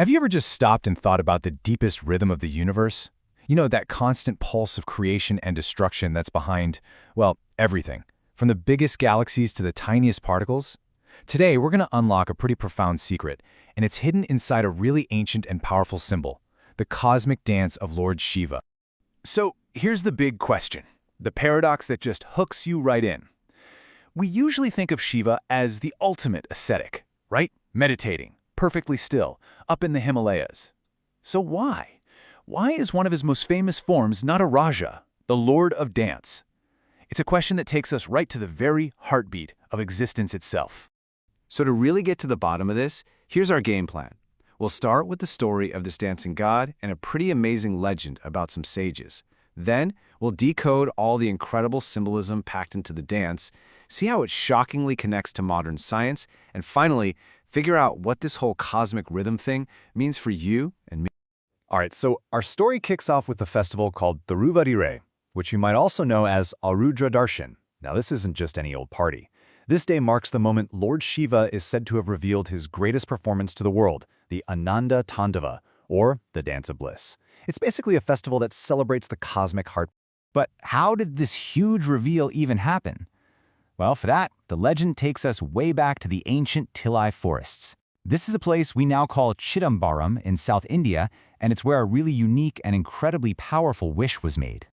Have you ever just stopped and thought about the deepest rhythm of the universe? You know, that constant pulse of creation and destruction that's behind, well, everything, from the biggest galaxies to the tiniest particles? Today, we're going to unlock a pretty profound secret, and it's hidden inside a really ancient and powerful symbol, the cosmic dance of Lord Shiva. So, here's the big question, the paradox that just hooks you right in. We usually think of Shiva as the ultimate ascetic, right? Meditating, perfectly still, up in the Himalayas. So why? Why is one of his most famous forms Nataraja, the Lord of Dance? It's a question that takes us right to the very heartbeat of existence itself. So to really get to the bottom of this, here's our game plan. We'll start with the story of this dancing god and a pretty amazing legend about some sages. Then, we'll decode all the incredible symbolism packed into the dance, see how it shockingly connects to modern science, and finally, figure out what this whole cosmic rhythm thing means for you and me. All right, so our story kicks off with a festival called Thiruvadhirai, which you might also know as Arudra Darshan. Now, this isn't just any old party. This day marks the moment Lord Shiva is said to have revealed his greatest performance to the world, the Ananda Tandava, or the Dance of Bliss. It's basically a festival that celebrates the cosmic heart. But how did this huge reveal even happen? Well, for that, the legend takes us way back to the ancient Tilai forests. This is a place we now call Chidambaram in South India, and it's where a really unique and incredibly powerful wish was made.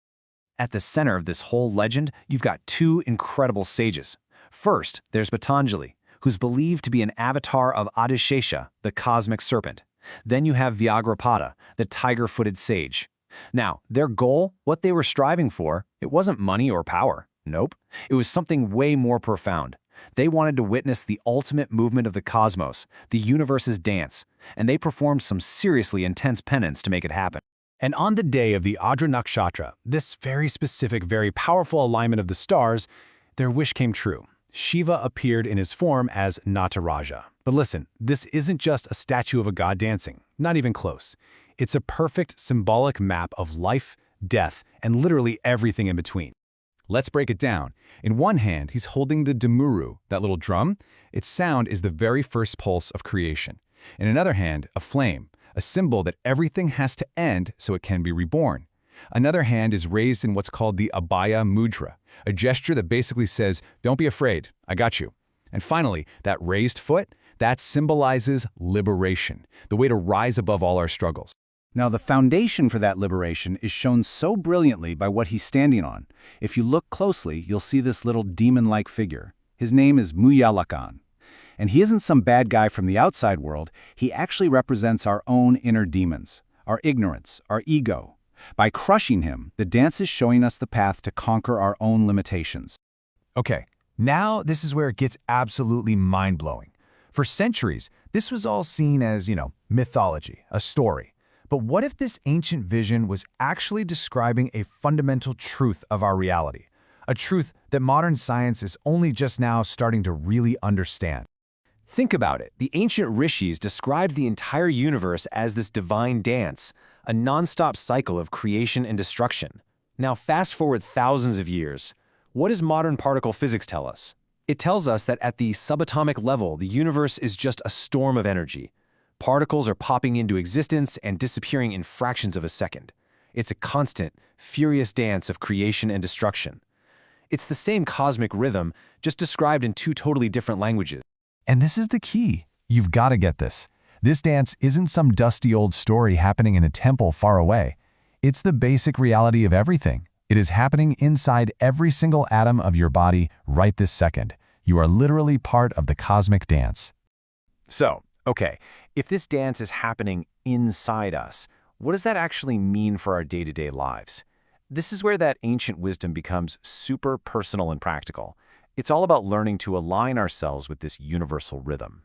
At the center of this whole legend, you've got two incredible sages. First, there's Patanjali, who's believed to be an avatar of Adishesha, the cosmic serpent. Then you have Vyagrapada, the tiger-footed sage. Now, their goal, what they were striving for, it wasn't money or power. Nope. It was something way more profound. They wanted to witness the ultimate movement of the cosmos, the universe's dance, and they performed some seriously intense penance to make it happen. And on the day of the Adra Nakshatra, this very specific, very powerful alignment of the stars, their wish came true. Shiva appeared in his form as Nataraja. But listen, this isn't just a statue of a god dancing, not even close. It's a perfect symbolic map of life, death, and literally everything in between. Let's break it down. In one hand, he's holding the Damuru, that little drum. Its sound is the very first pulse of creation. In another hand, a flame, a symbol that everything has to end so it can be reborn. Another hand is raised in what's called the Abhaya Mudra, a gesture that basically says, "Don't be afraid, I got you." And finally, that raised foot, that symbolizes liberation, the way to rise above all our struggles. Now, the foundation for that liberation is shown so brilliantly by what he's standing on. If you look closely, you'll see this little demon-like figure. His name is Muyalakan. And he isn't some bad guy from the outside world. He actually represents our own inner demons, our ignorance, our ego. By crushing him, the dance is showing us the path to conquer our own limitations. Okay, now this is where it gets absolutely mind-blowing. For centuries, this was all seen as, mythology, a story. But what if this ancient vision was actually describing a fundamental truth of our reality? A truth that modern science is only just now starting to really understand. Think about it. The ancient rishis described the entire universe as this divine dance, a non-stop cycle of creation and destruction. Now fast forward thousands of years. What does modern particle physics tell us? It tells us that at the subatomic level, the universe is just a storm of energy. Particles are popping into existence and disappearing in fractions of a second. It's a constant, furious dance of creation and destruction. It's the same cosmic rhythm, just described in two totally different languages. And this is the key. You've got to get this. This dance isn't some dusty old story happening in a temple far away. It's the basic reality of everything. It is happening inside every single atom of your body right this second. You are literally part of the cosmic dance. So, okay, if this dance is happening inside us, what does that actually mean for our day-to-day lives? This is where that ancient wisdom becomes super personal and practical. It's all about learning to align ourselves with this universal rhythm.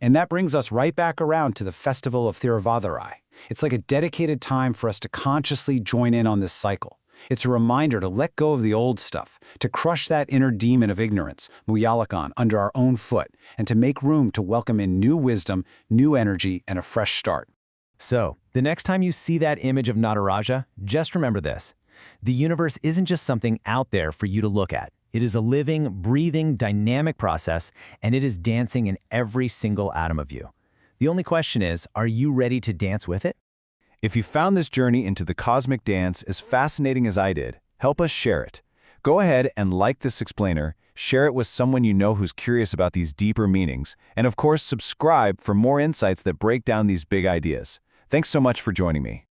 And that brings us right back around to the festival of Thiruvadhirai. It's like a dedicated time for us to consciously join in on this cycle. It's a reminder to let go of the old stuff, to crush that inner demon of ignorance, Muyalakan, under our own foot, and to make room to welcome in new wisdom, new energy, and a fresh start. So, the next time you see that image of Nataraja, just remember this. The universe isn't just something out there for you to look at. It is a living, breathing, dynamic process, and it is dancing in every single atom of you. The only question is, are you ready to dance with it? If you found this journey into the cosmic dance as fascinating as I did, help us share it. Go ahead and like this explainer, share it with someone you know who's curious about these deeper meanings, and of course subscribe for more insights that break down these big ideas. Thanks so much for joining me.